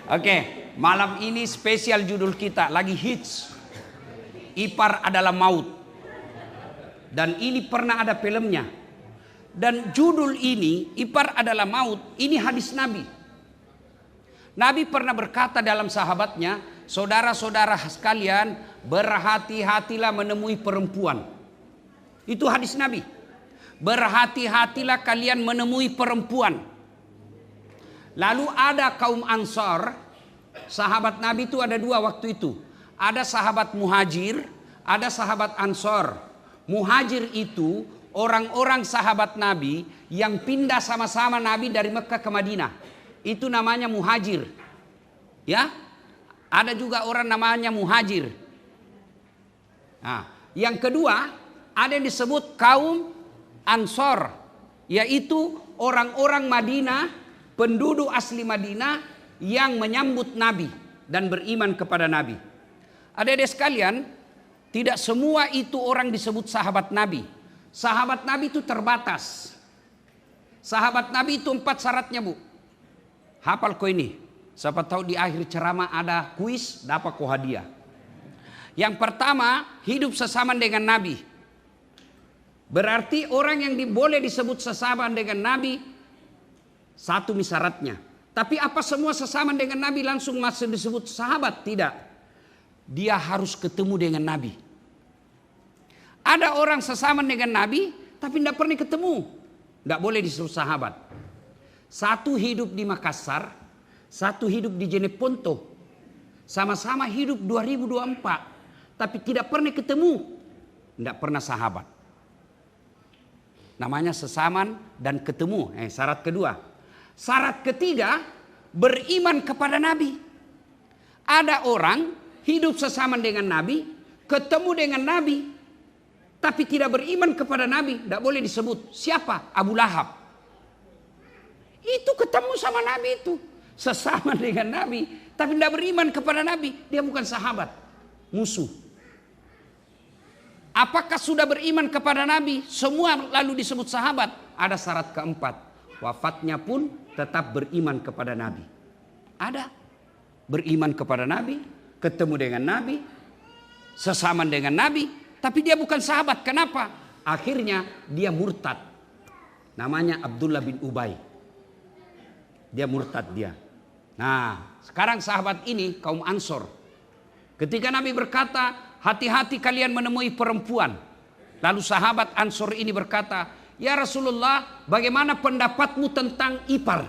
Oke, malam ini spesial judul kita lagi hits. Ipar adalah maut. Dan ini pernah ada filmnya. Dan judul ini, Ipar adalah maut, ini hadis Nabi. Nabi pernah berkata dalam sahabatnya, saudara-saudara sekalian, berhati-hatilah menemui perempuan. Itu hadis Nabi. Berhati-hatilah kalian menemui perempuan. Lalu ada kaum Ansor, sahabat Nabi itu ada dua waktu itu. Ada sahabat Muhajir, ada sahabat Ansor. Muhajir itu orang-orang sahabat Nabi yang pindah sama-sama Nabi dari Mekah ke Madinah. Itu namanya Muhajir. Ya, ada juga orang namanya Muhajir. Nah, yang kedua ada yang disebut kaum Ansor, yaitu orang-orang Madinah, penduduk asli Madinah yang menyambut Nabi dan beriman kepada Nabi. Adik-adik sekalian, tidak semua itu orang disebut sahabat Nabi. Sahabat Nabi itu terbatas. Sahabat Nabi itu 4 syaratnya, Bu. Hafal kau ini. Siapa tahu di akhir ceramah ada kuis, dapat kau hadiah. Yang pertama, hidup sesama dengan Nabi. Berarti orang yang boleh disebut sesama dengan Nabi, satu syaratnya. Tapi apa semua sesama dengan Nabi langsung masih disebut sahabat? Tidak. Dia harus ketemu dengan Nabi. Ada orang sesama dengan Nabi, tapi tidak pernah ketemu. Tidak boleh disebut sahabat. Satu hidup di Makassar, satu hidup di Jeneponto. Sama-sama hidup 2024. Tapi tidak pernah ketemu. Tidak pernah sahabat. Namanya sesaman dan ketemu. Syarat kedua. Syarat ketiga, beriman kepada Nabi. Ada orang hidup sesama dengan Nabi, ketemu dengan Nabi, tapi tidak beriman kepada Nabi. Tidak boleh disebut. Siapa? Abu Lahab. Itu ketemu sama Nabi itu. Sesama dengan Nabi, tapi tidak beriman kepada Nabi. Dia bukan sahabat. Musuh. Apakah sudah beriman kepada Nabi? Semua lalu disebut sahabat. Ada syarat keempat. Wafatnya pun tetap beriman kepada Nabi. Ada. Beriman kepada Nabi. Ketemu dengan Nabi. Sesama dengan Nabi. Tapi dia bukan sahabat. Kenapa? Akhirnya dia murtad. Namanya Abdullah bin Ubay. Dia murtad dia. Nah, sekarang sahabat ini kaum Ansor. Ketika Nabi berkata, hati-hati kalian menemui perempuan. Lalu sahabat Ansor ini berkata, ya Rasulullah, bagaimana pendapatmu tentang ipar?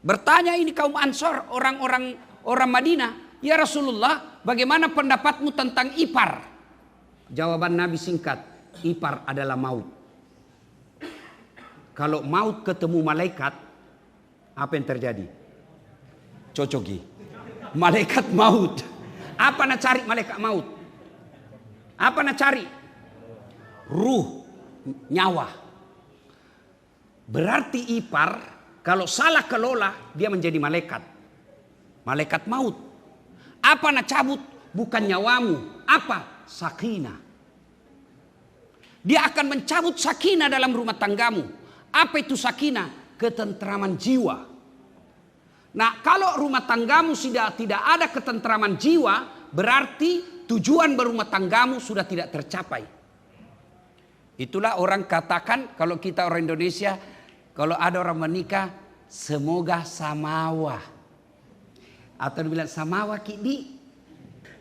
Bertanya ini kaum Ansor, orang Madinah. Ya Rasulullah, bagaimana pendapatmu tentang ipar? Jawaban Nabi singkat, ipar adalah maut. Kalau maut ketemu malaikat, apa yang terjadi? Cocoki. Malaikat maut. Apa nak cari malaikat maut? Apa nak cari? Ruh, nyawa. Berarti ipar kalau salah kelola dia menjadi malaikat. Malaikat maut. Apa nak cabut? Bukan nyawamu. Apa? Sakinah. Dia akan mencabut sakinah dalam rumah tanggamu. Apa itu sakinah? Ketentraman jiwa. Nah, kalau rumah tanggamu sudah tidak ada ketentraman jiwa, berarti tujuan berumah tanggamu sudah tidak tercapai. Itulah orang katakan, kalau kita orang Indonesia, kalau ada orang menikah, semoga samawa. Atau dibilang samawa kidi.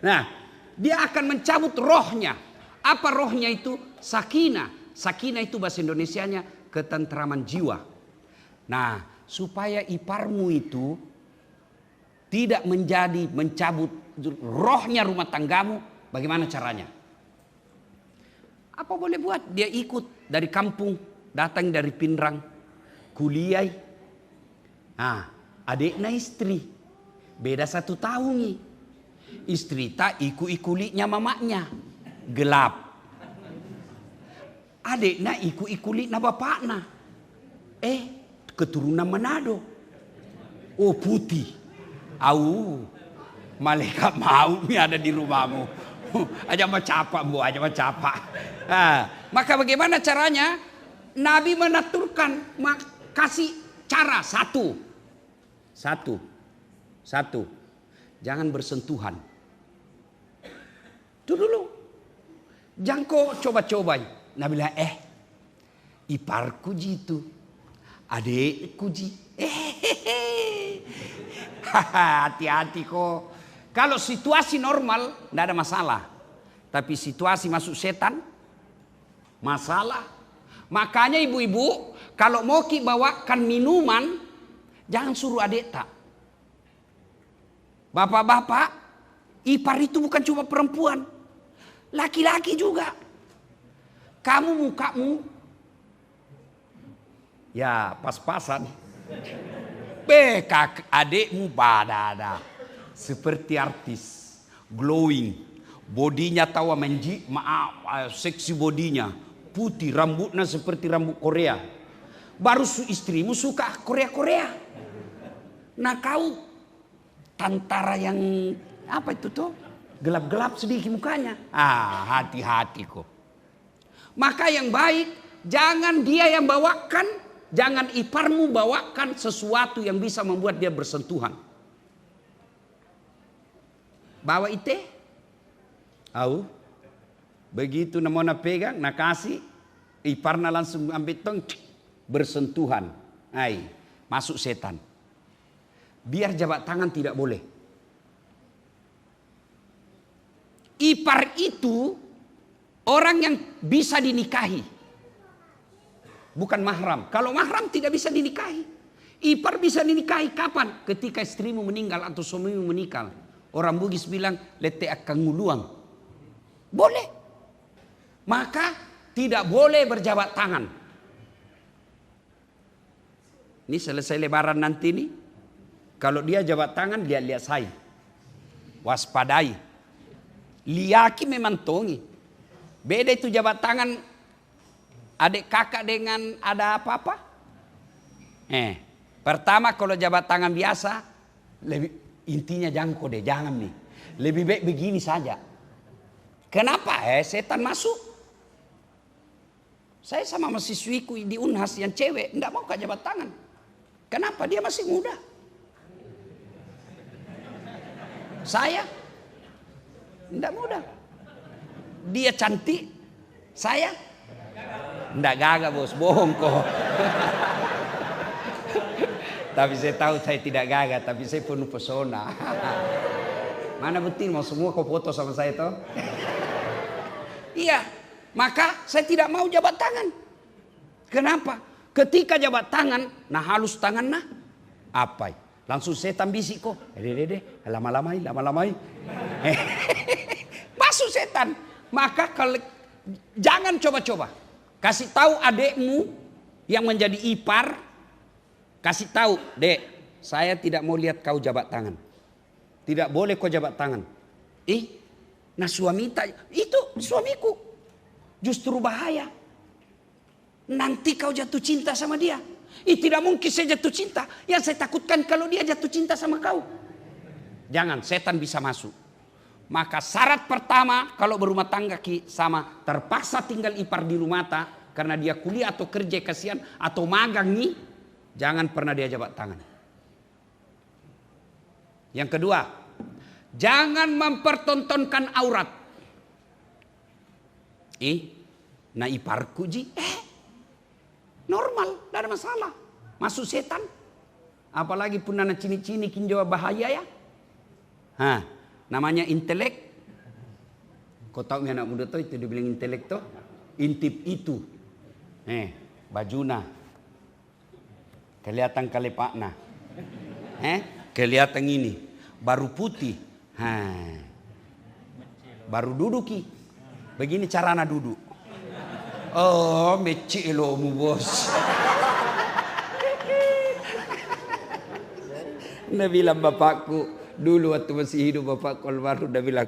Nah, dia akan mencabut rohnya. Apa rohnya itu? Sakinah. Sakinah itu bahasa Indonesianya ketentraman jiwa. Nah, supaya iparmu itu tidak menjadi mencabut rohnya rumah tanggamu, bagaimana caranya? Apa boleh buat? Dia ikut dari kampung, datang dari Pinrang, kuliah. Nah, adiknya istri, beda 1 tahun nih. Istri tak iku-ikulinya mamanya, gelap. Adiknya iku-ikulinya bapaknya. Keturunan Manado. Oh, putih. Malaikat maut nih ada di rumahmu. Aja macapa, Bu, aja macapa. Maka bagaimana caranya? Nabi menaturkan kasih cara satu. Satu, jangan bersentuhan. Itu dulu. Jangan kau coba-coba. Nah bilang, iparku jitu, adekku ji. Hati-hati kok. Kalau situasi normal, tidak ada masalah. Tapi situasi masuk setan, masalah. Makanya ibu-ibu, kalau mau ki bawakan minuman, jangan suruh adik tak. Bapak-bapak, ipar itu bukan cuma perempuan. Laki-laki juga. Kamu mukamu, ya pas-pasan. Kak adikmu badada. Seperti artis. Glowing. Bodinya tawa seksi bodinya. Putih, rambutnya seperti rambut Korea. Baru istrimu suka Korea-Korea. Nah kau tantara yang apa itu tuh? Gelap-gelap sedikit mukanya. Hati-hati kok. Maka yang baik, jangan dia yang bawakan, jangan iparmu bawakan sesuatu yang bisa membuat dia bersentuhan. Bawa ite, begitu namanya pegang, nak kasih, iparna langsung ambil tong, bersentuhan. Masuk setan. Biar jabat tangan tidak boleh. Ipar itu orang yang bisa dinikahi. Bukan mahram. Kalau mahram tidak bisa dinikahi. Ipar bisa dinikahi kapan? Ketika istrimu meninggal atau suamimu meninggal. Orang Bugis bilang, lete akan nguluang. Boleh. Maka tidak boleh berjabat tangan. Ini selesai lebaran nanti nih. Kalau dia jabat tangan, lihat-lihat saya. Waspadai. Liaki memang tongi. Beda itu jabat tangan adik kakak dengan ada apa-apa. Pertama kalau jabat tangan biasa, intinya jangan kode, jangan nih. Lebih baik begini saja. Kenapa? Setan masuk. Saya sama mahasiswiku di Unhas yang cewek, enggak mau jabat tangan. Kenapa? Dia masih muda. Saya enggak muda. Dia cantik. Saya enggak gagah bos, bohong kok. Tapi saya tahu saya tidak gagah, tapi saya penuh pesona. Mana betul mau semua kau foto sama saya toh? Iya, maka saya tidak mau jabat tangan. Kenapa? Ketika jabat tangan, nah halus tangan nah apa? Langsung setan bisik kok. Lama-lamai. Masuk setan. Maka kalau jangan coba-coba. Kasih tahu adekmu yang menjadi ipar. Kasih tahu, dek, saya tidak mau lihat kau jabat tangan. Tidak boleh kau jabat tangan. Nah suami itu suamiku. Justru bahaya. Nanti kau jatuh cinta sama dia. Tidak mungkin saya jatuh cinta. Yang saya takutkan kalau dia jatuh cinta sama kau. Jangan, setan bisa masuk. Maka syarat pertama kalau berumah tangga sama terpaksa tinggal ipar di rumah karena dia kuliah atau kerja kasihan atau magang nih, jangan pernah dia jabat tangan. Yang kedua, jangan mempertontonkan aurat. Nah iparku ji, normal, tidak ada masalah. Masuk setan. Apalagi pun nana cini-cini kinjawa bahaya ya. Namanya intelek. Kau tahu anak muda tuh itu dibilang intelek tuh. Intip itu. Bajuna. Kelihatan kalepakna. Kelihatan ini. Baru putih. Baru duduki. Begini carana duduk. Oh, meci elomu bos. Dia bilang bapakku. Dulu waktu masih hidup bapak Kolbaru udah bilang,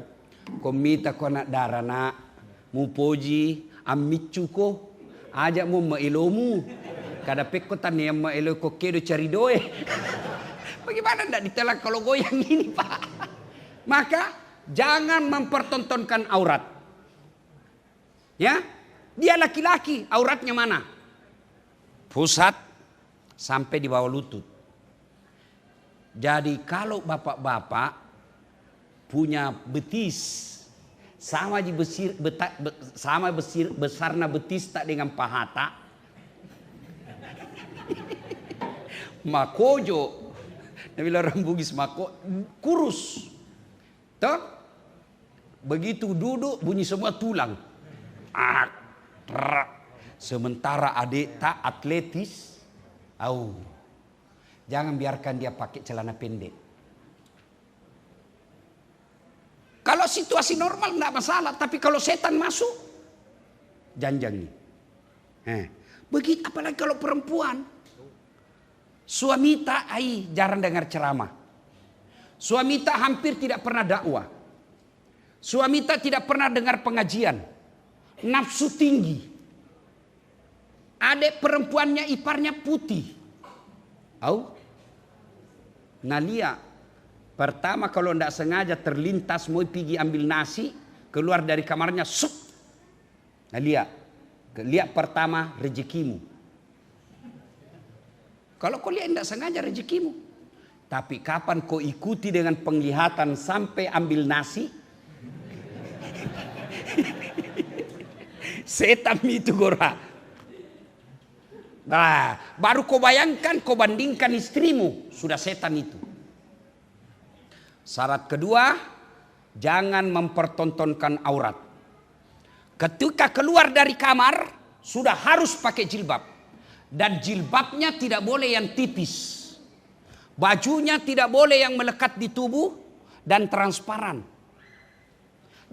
komita ko anak darah nak, mu poji, amicu ko, ajak mu mailomu, kada pekko tani yang mailo ko kedo cari doe. Bagaimana ndak ditelak kalau goyang ini pak? Maka jangan mempertontonkan aurat. Ya, dia laki-laki, auratnya mana? Pusat sampai di bawah lutut. Jadi kalau bapak-bapak punya betis besarnya betis tak dengan pahata, makojo, nabila orang Bugis mako kurus, toh begitu duduk bunyi semua tulang, sementara adik tak atletis, jangan biarkan dia pakai celana pendek. Kalau situasi normal enggak masalah, tapi kalau setan masuk, janjang nih. Begitu apalagi kalau perempuan. Suamita jarang dengar ceramah. Suamita hampir tidak pernah dakwah. Suamita tidak pernah dengar pengajian. Nafsu tinggi. Adik perempuannya iparnya putih. Nalia pertama kalau tidak sengaja terlintas mau pergi ambil nasi, keluar dari kamarnya, sup. Nah lihat pertama rezekimu. Kalau kau lihat tidak sengaja rezekimu. Tapi kapan kau ikuti dengan penglihatan sampai ambil nasi? Setan itu gora. Nah, baru kau bayangkan, kau bandingkan istrimu, sudah setan itu. Syarat kedua, jangan mempertontonkan aurat. Ketika keluar dari kamar, sudah harus pakai jilbab. Dan jilbabnya tidak boleh yang tipis. Bajunya tidak boleh yang melekat di tubuh dan transparan.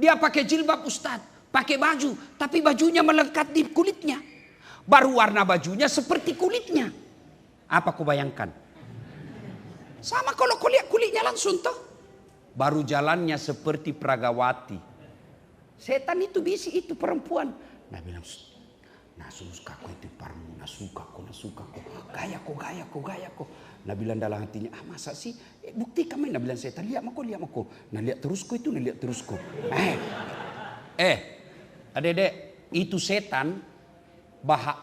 Dia pakai jilbab Ustaz, pakai baju, tapi bajunya melekat di kulitnya. Baru warna bajunya seperti kulitnya. Apa kau bayangkan? Sama kalau kau lihat kulitnya langsung toh. Baru jalannya seperti Pragawati. Setan itu bisi itu perempuan. Nah bilang, nasuka kau itu parmu, nasuka kau. Gaya kau. Nah bilang dalam hatinya, masa sih? Bukti kami. Nah bilang setan, lihat mako. Nah lihat terus kau itu, adek-adek, itu setan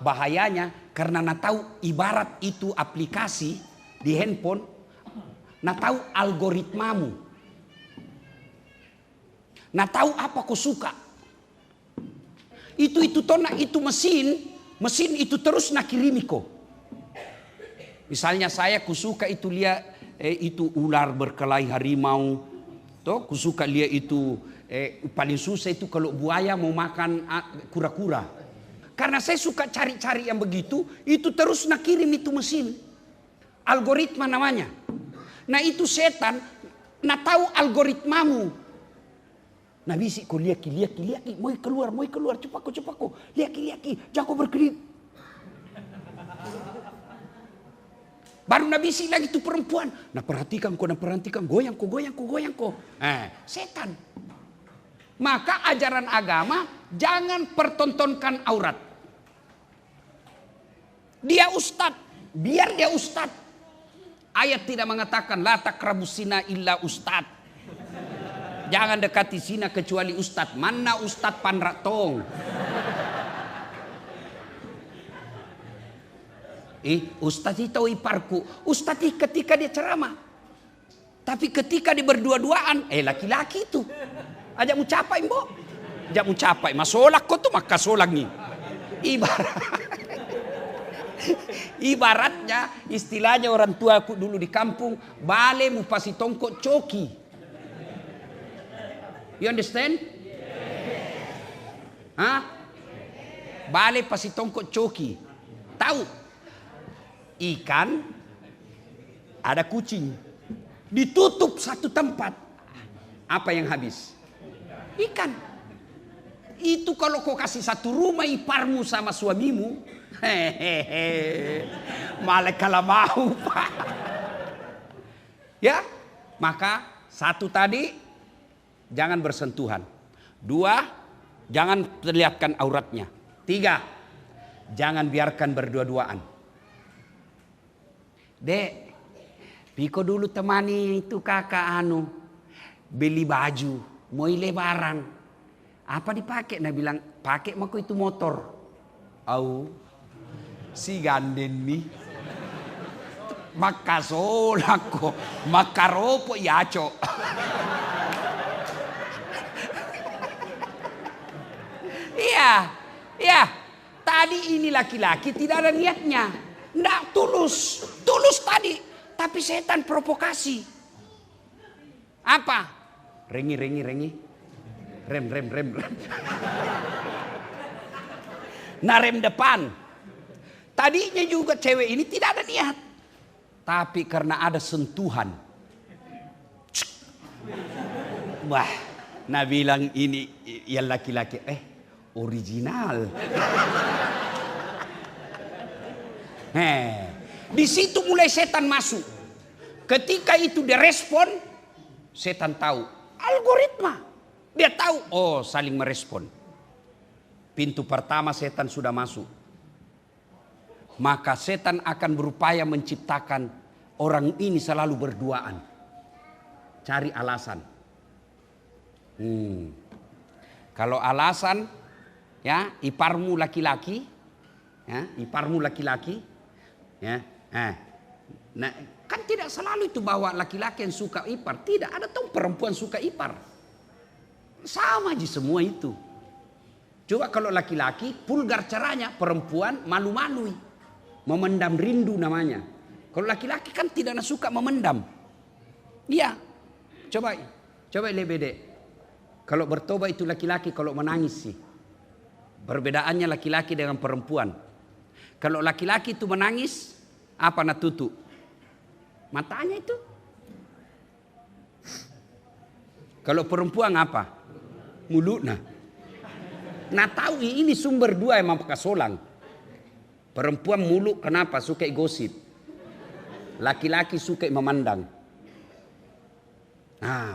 bahayanya karena nak tahu ibarat itu aplikasi di handphone, nak tahu algoritmamu. Nah tahu apa kau suka. Itu mesin itu terus nak kirimi kau. Misalnya saya kusuka itu lihat itu ular berkelahi harimau. Toh kusuka lihat itu paling susah itu kalau buaya mau makan kura-kura. Karena saya suka cari-cari yang begitu, itu terus nak kirim itu mesin. Algoritma namanya. Nah itu setan nak tahu algoritmamu. Nah bisi kau lihat, mau keluar, cepat kau, lihat, jangan kau berkedip. Baru nak bisi lagi tu perempuan, nak perhatikan, goyang kau. Setan. Maka ajaran agama jangan pertontonkan aurat. Dia ustad, biar dia ustad. Ayat tidak mengatakan la taqrabus zina illa ustad. Jangan dekati zina kecuali ustad. Mana ustad panratong? Ustad itu iparku. Ustad itu ketika dia ceramah. Tapi ketika dia berdua-duaan, laki-laki itu. Ajak mu capai mbok. Ajak mu capai. Masolak kau tuh maka solak nih. Ibaratnya istilahnya orang tua aku dulu di kampung, bale mu pasi tongkok coki. You understand? Bale pasi tongkok coki. Tahu? Ikan ada kucing. Ditutup satu tempat. Apa yang habis? Ikan. Itu kalau kau kasih satu rumah iparmu sama suamimu, malah kalah mau Pak. Ya, maka satu tadi jangan bersentuhan. 2, jangan terlihatkan auratnya. 3, jangan biarkan berdua-duaan. Dek, Piko dulu temani itu kakak beli baju, mau lebaran. Apa dipakai? Nah bilang, pakai mako itu motor. Si ganden nih. Makasolako, makaropo yaco. Iya, iya. Tadi ini laki-laki tidak ada niatnya. Nggak tulus. Tulus tadi. Tapi setan provokasi. Apa? Rengi. Rem. Nah, rem depan. Tadinya juga cewek ini tidak ada niat. Tapi karena ada sentuhan. Wah, nah bilang ini yang laki-laki. Original. Di situ mulai setan masuk. Ketika itu direspon, setan tahu. Algoritma. Dia tahu, oh saling merespon. Pintu pertama setan sudah masuk. Maka setan akan berupaya menciptakan orang ini selalu berduaan. Cari alasan. Kalau alasan, ya iparmu laki-laki, ya, nah kan tidak selalu itu bahwa laki-laki yang suka ipar. Tidak, ada tuh perempuan suka ipar. Sama aja semua itu. Coba kalau laki-laki, vulgar caranya, perempuan malu-malui. Memendam rindu namanya. Kalau laki-laki kan tidak suka memendam. Iya. Coba lebih dek. Kalau bertobat itu laki-laki, kalau menangis sih. Perbedaannya laki-laki dengan perempuan. Kalau laki-laki itu menangis, apa nak tutup? Matanya itu. Kalau perempuan apa? Mulutnya. Nah tahu ini sumber dua emang pekasolang. Perempuan mulut kenapa? Suka gosip. Laki-laki suka memandang. Nah,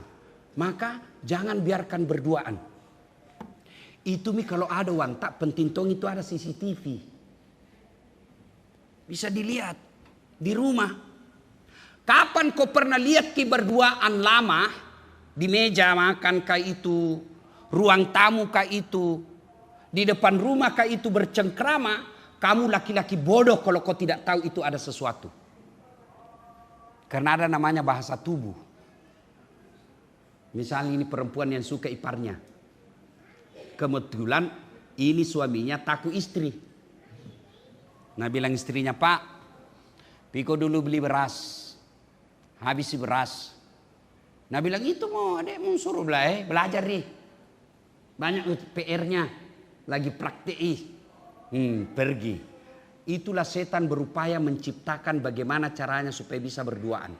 maka jangan biarkan berduaan. Itu kalau ada wantak penting tong itu ada CCTV. Bisa dilihat di rumah. Kapan kau pernah lihat berduaan lama di meja makan kah itu, ruang tamu kah itu, di depan rumah kah itu bercengkrama? Kamu laki-laki bodoh kalau kau tidak tahu itu ada sesuatu. Karena ada namanya bahasa tubuh. Misalnya ini perempuan yang suka iparnya. Kebetulan ini suaminya takut istri. Nah bilang istrinya, Pak, Piko dulu beli beras. Habis beras. Nah bilang itu mau adek mau suruh belajar nih. Banyak PR-nya. Lagi praktik. Pergi. Itulah setan berupaya menciptakan bagaimana caranya supaya bisa berduaan.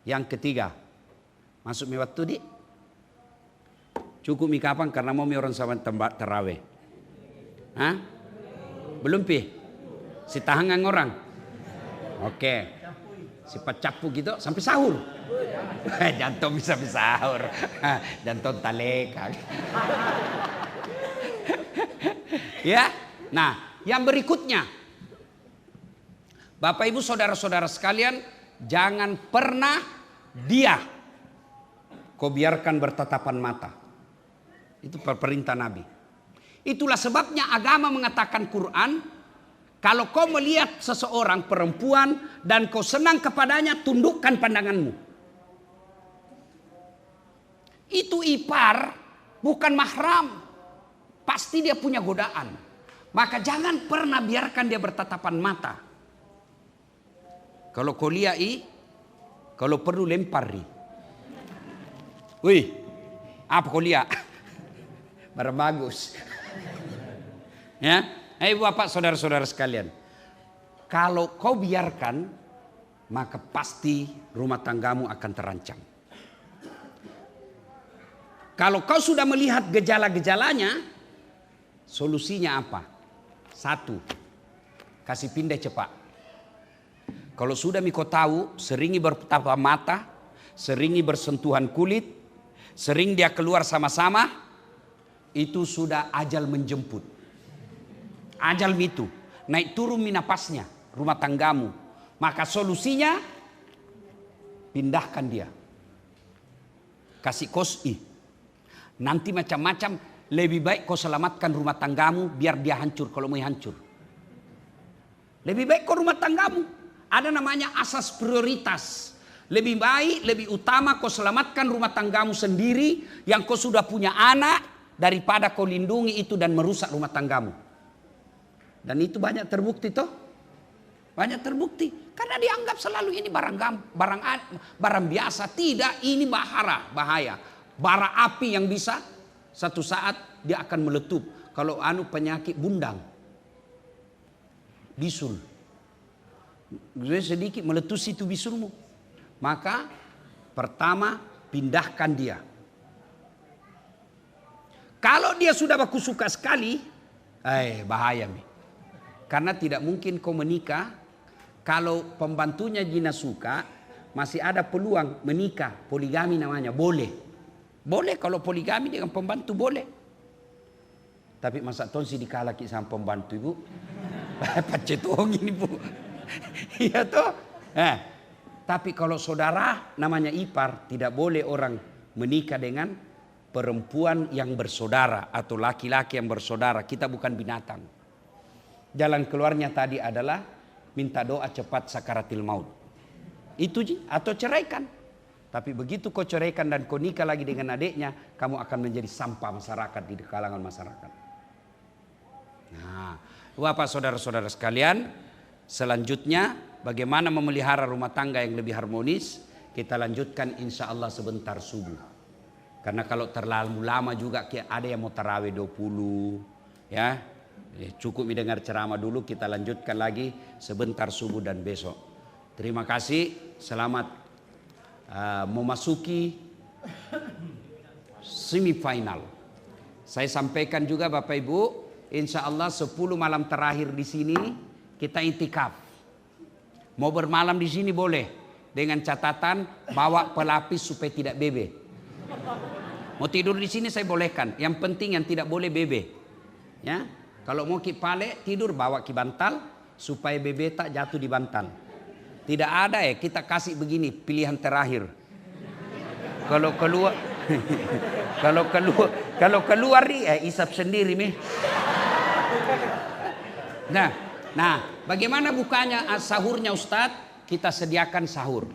Yang ketiga, masuk mi waktu di cukup mi kapan karena mau mi orang sama tempat terawih. Hah? Belum pi? Si tahangan orang. Oke. Si pacapu gitu sampai sahur. Jantung bisa sahur. Jantung taleka. Ya, nah yang berikutnya, Bapak Ibu saudara-saudara sekalian, jangan pernah dia kau biarkan bertatapan mata. Itu perintah Nabi. Itulah sebabnya agama mengatakan Quran, kalau kau melihat seseorang perempuan dan kau senang kepadanya, tundukkan pandanganmu. Itu ipar, bukan mahram. Pasti dia punya godaan. Maka jangan pernah biarkan dia bertatapan mata. Kalau kau lihat kalau perlu lempar. Wih, apa kau lihat? Barang bagus. Ya, Bapak saudara-saudara sekalian. Kalau kau biarkan, maka pasti rumah tanggamu akan terancam. Kalau kau sudah melihat gejala-gejalanya, solusinya apa? Satu, kasih pindah cepat. Kalau sudah kau tahu, seringi bertatap mata, seringi bersentuhan kulit, sering dia keluar sama-sama, itu sudah ajal menjemput. Ajal itu naik turun napasnya rumah tanggamu. Maka solusinya pindahkan dia. Kasih kosi. Nanti macam-macam. Lebih baik kau selamatkan rumah tanggamu biar dia hancur kalau mau hancur. Lebih baik kau rumah tanggamu. Ada namanya asas prioritas. Lebih baik, lebih utama kau selamatkan rumah tanggamu sendiri yang kau sudah punya anak daripada kau lindungi itu dan merusak rumah tanggamu. Dan itu banyak terbukti toh. Banyak terbukti. Karena dianggap selalu ini barang biasa. Tidak, ini bahaya. Bara api yang bisa satu saat dia akan meletup. Kalau penyakit bundang. Bisul. Sedikit meletus itu bisulmu. Maka pertama pindahkan dia. Kalau dia sudah baku suka sekali, bahaya nih. Karena tidak mungkin kau menikah kalau pembantunya jina suka, masih ada peluang menikah. Poligami namanya, boleh. Boleh kalau poligami dengan pembantu boleh. Tapi masa tonsi dikalaki sama pembantu ibu? Pacetong ini bu. Iya toh. Tapi kalau saudara namanya ipar, tidak boleh orang menikah dengan perempuan yang bersaudara atau laki-laki yang bersaudara. Kita bukan binatang. Jalan keluarnya tadi adalah minta doa cepat sakaratil maut. Itu atau ceraikan. Tapi begitu kau ceraikan dan kau nikah lagi dengan adiknya, kamu akan menjadi sampah masyarakat di kalangan masyarakat. Nah, Bapak saudara-saudara sekalian, selanjutnya bagaimana memelihara rumah tangga yang lebih harmonis? Kita lanjutkan insya Allah sebentar subuh. Karena kalau terlalu lama juga ada yang mau tarawih 20. Ya, cukup mendengar ceramah dulu, kita lanjutkan lagi sebentar subuh dan besok. Terima kasih, selamat memasuki semifinal. Saya sampaikan juga Bapak Ibu, insya Allah 10 malam terakhir di sini kita itikaf. Mau bermalam di sini boleh, dengan catatan bawa pelapis supaya tidak bebe. Mau tidur di sini saya bolehkan. Yang penting yang tidak boleh bebe. Ya, kalau mau kipale tidur bawa ki bantal supaya bebe tak jatuh di bantal. Tidak ada kita kasih begini pilihan terakhir. Kalau keluar, kalau keluar isap sendiri nih. Nah, bagaimana bukanya sahurnya Ustadz? Kita sediakan sahur.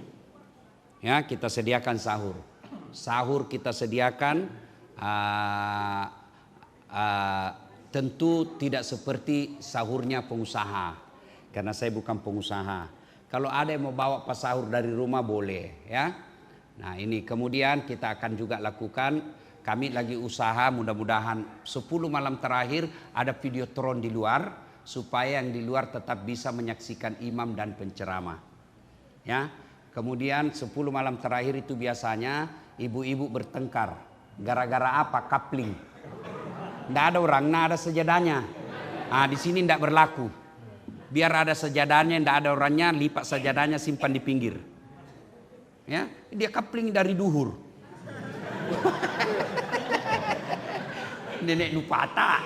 Ya, kita sediakan sahur. Sahur kita sediakan tentu tidak seperti sahurnya pengusaha. Karena saya bukan pengusaha. Kalau ada yang mau bawa pas sahur dari rumah boleh ya. Nah ini kemudian kita akan juga lakukan. Kami lagi usaha mudah-mudahan 10 malam terakhir ada videotron di luar. Supaya yang di luar tetap bisa menyaksikan imam dan penceramah. Ya. Kemudian 10 malam terakhir itu biasanya ibu-ibu bertengkar. Gara-gara apa? Kapling. Tidak ada orang, tidak ada sejadahnya. Nah, di sini tidak berlaku. Biar ada sejadahnya, tidak ada orangnya, lipat sejadahnya simpan di pinggir. Ya, dia kapling dari duhur. Nenek Nupata.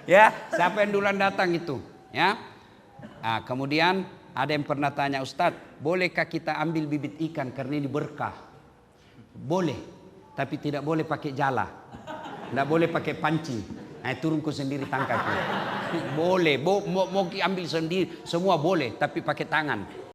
Ya, siapa yang duluan datang itu? Ya. Nah, kemudian ada yang pernah tanya, Ustadz, bolehkah kita ambil bibit ikan karena ini berkah? Boleh, tapi tidak boleh pakai jala. Tidak boleh pakai pancing. Nah, turunku sendiri tangkap. Boleh, mau ambil sendiri, semua boleh, tapi pakai tangan.